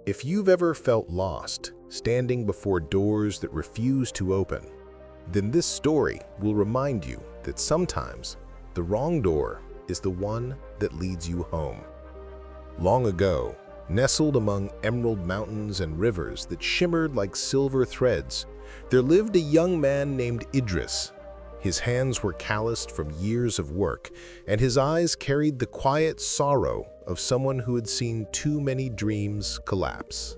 If you've ever felt lost, standing before doors that refuse to open, then this story will remind you that sometimes the wrong door is the one that leads you home. Long ago, nestled among emerald mountains and rivers that shimmered like silver threads, there lived a young man named Idris. His hands were calloused from years of work, and his eyes carried the quiet sorrow of someone who had seen too many dreams collapse.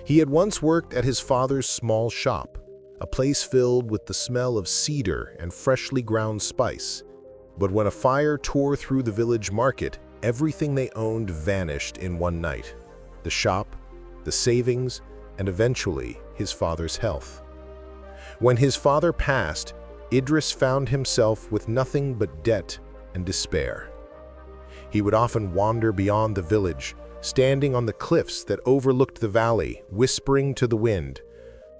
He had once worked at his father's small shop, a place filled with the smell of cedar and freshly ground spice. But when a fire tore through the village market, everything they owned vanished in one night: the shop, the savings, and eventually his father's health. When his father passed, Idris found himself with nothing but debt and despair. He would often wander beyond the village, standing on the cliffs that overlooked the valley, whispering to the wind,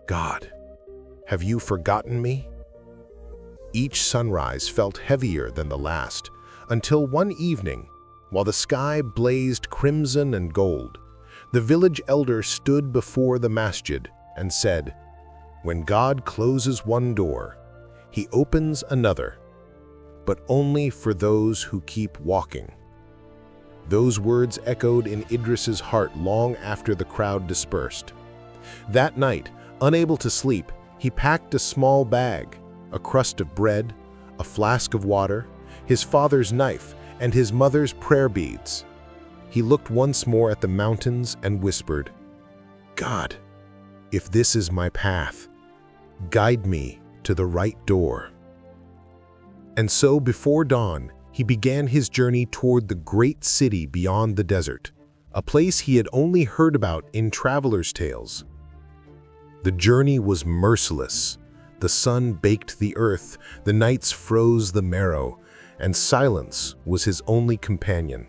"God, have you forgotten me?" Each sunrise felt heavier than the last, until one evening, while the sky blazed crimson and gold, the village elder stood before the masjid and said, "When God closes one door, He opens another, but only for those who keep walking." Those words echoed in Idris's heart long after the crowd dispersed. That night, unable to sleep, he packed a small bag, a crust of bread, a flask of water, his father's knife, and his mother's prayer beads. He looked once more at the mountains and whispered, "God, if this is my path, guide me to the right door." And so before dawn, he began his journey toward the great city beyond the desert, a place he had only heard about in travelers' tales. The journey was merciless. The sun baked the earth, the nights froze the marrow, and silence was his only companion.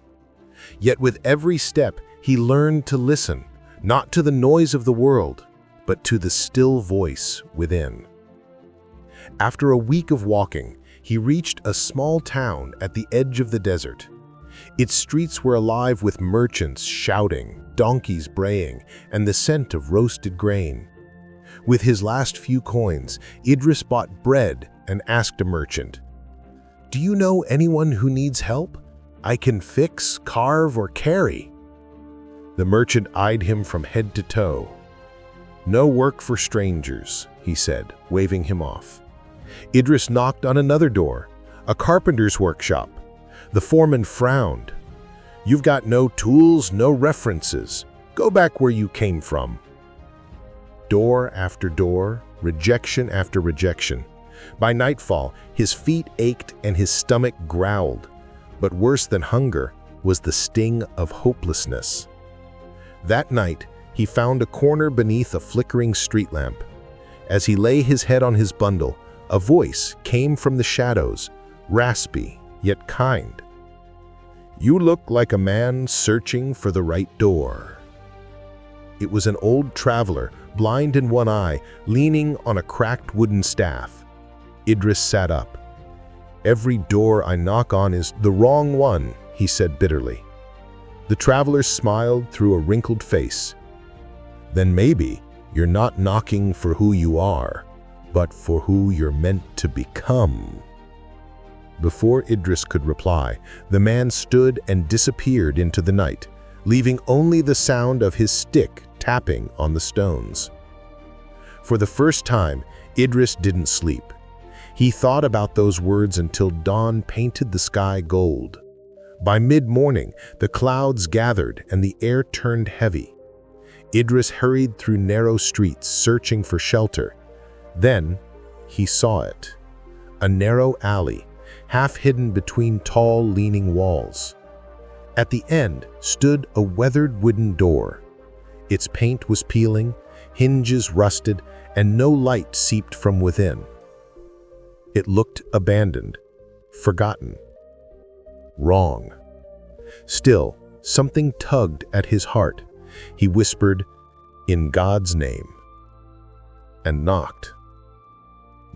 Yet with every step, he learned to listen, not to the noise of the world, but to the still voice within. After a week of walking, he reached a small town at the edge of the desert. Its streets were alive with merchants shouting, donkeys braying, and the scent of roasted grain. With his last few coins, Idris bought bread and asked a merchant, "Do you know anyone who needs help? I can fix, carve, or carry." The merchant eyed him from head to toe. "No work for strangers," he said, waving him off. Idris knocked on another door, a carpenter's workshop. The foreman frowned. "You've got no tools, no references. Go back where you came from." Door after door, rejection after rejection. By nightfall, his feet ached and his stomach growled. But worse than hunger was the sting of hopelessness. That night, he found a corner beneath a flickering street lamp. As he lay his head on his bundle, a voice came from the shadows, raspy yet kind. "You look like a man searching for the right door." It was an old traveler, blind in one eye, leaning on a cracked wooden staff. Idris sat up. "Every door I knock on is the wrong one," he said bitterly. The traveler smiled through a wrinkled face. "Then maybe you're not knocking for who you are, but for who you're meant to become." Before Idris could reply, the man stood and disappeared into the night, leaving only the sound of his stick tapping on the stones. For the first time, Idris didn't sleep. He thought about those words until dawn painted the sky gold. By mid-morning, the clouds gathered and the air turned heavy. Idris hurried through narrow streets, searching for shelter. Then, he saw it. A narrow alley, half hidden between tall, leaning walls. At the end stood a weathered wooden door. Its paint was peeling, hinges rusted, and no light seeped from within. It looked abandoned, forgotten, wrong. Still, something tugged at his heart. He whispered, "In God's name," and knocked.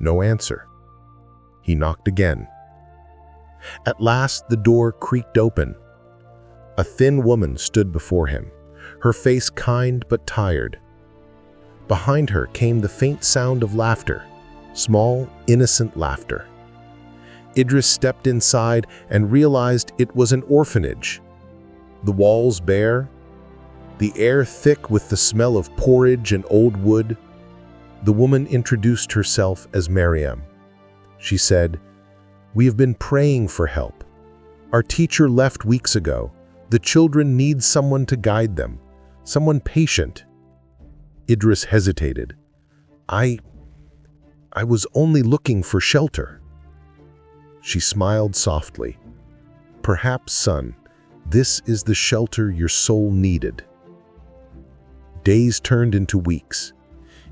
No answer. He knocked again. At last, the door creaked open. A thin woman stood before him. her face kind but tired. Behind her came the faint sound of laughter, small, innocent laughter. Idris stepped inside and realized it was an orphanage. The walls bare, the air thick with the smell of porridge and old wood. The woman introduced herself as Maryam. She said, "We have been praying for help. Our teacher left weeks ago. The children need someone to guide them, someone patient." Idris hesitated. I was only looking for shelter." She smiled softly. "Perhaps, son, this is the shelter your soul needed." Days turned into weeks.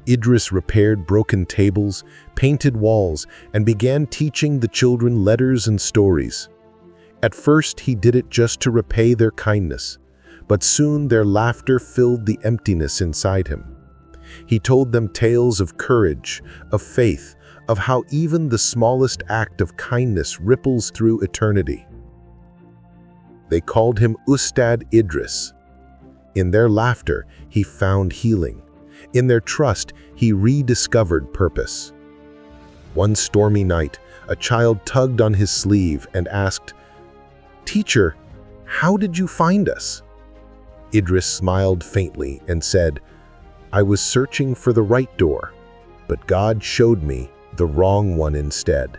Idris repaired broken tables, painted walls, and began teaching the children letters and stories. At first, he did it just to repay their kindness, but soon their laughter filled the emptiness inside him. He told them tales of courage, of faith, of how even the smallest act of kindness ripples through eternity. They called him Ustad Idris. In their laughter, he found healing. In their trust, he rediscovered purpose. One stormy night, a child tugged on his sleeve and asked, "Teacher, how did you find us?" Idris smiled faintly and said, "I was searching for the right door, but God showed me the wrong one instead."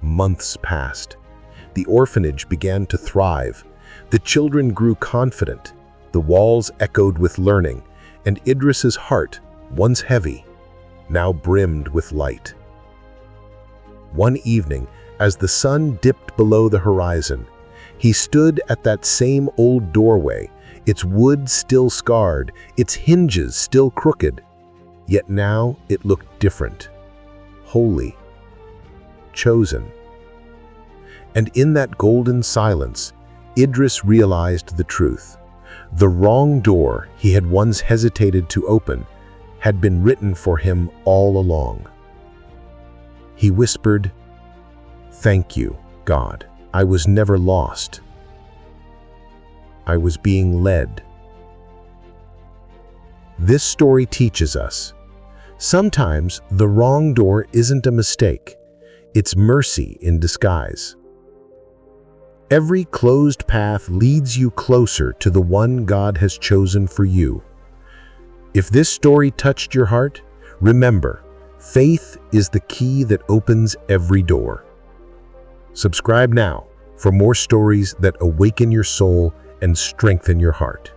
Months passed. The orphanage began to thrive. The children grew confident. The walls echoed with learning, and Idris's heart, once heavy, now brimmed with light. One evening, as the sun dipped below the horizon, he stood at that same old doorway, its wood still scarred, its hinges still crooked. Yet now it looked different, holy, chosen. And in that golden silence, Idris realized the truth. The wrong door he had once hesitated to open had been written for him all along. He whispered, "Thank you, God. I was never lost. I was being led." This story teaches us, sometimes the wrong door isn't a mistake, it's mercy in disguise. Every closed path leads you closer to the one God has chosen for you. If this story touched your heart, remember, faith is the key that opens every door. Subscribe now for more stories that awaken your soul and strengthen your heart.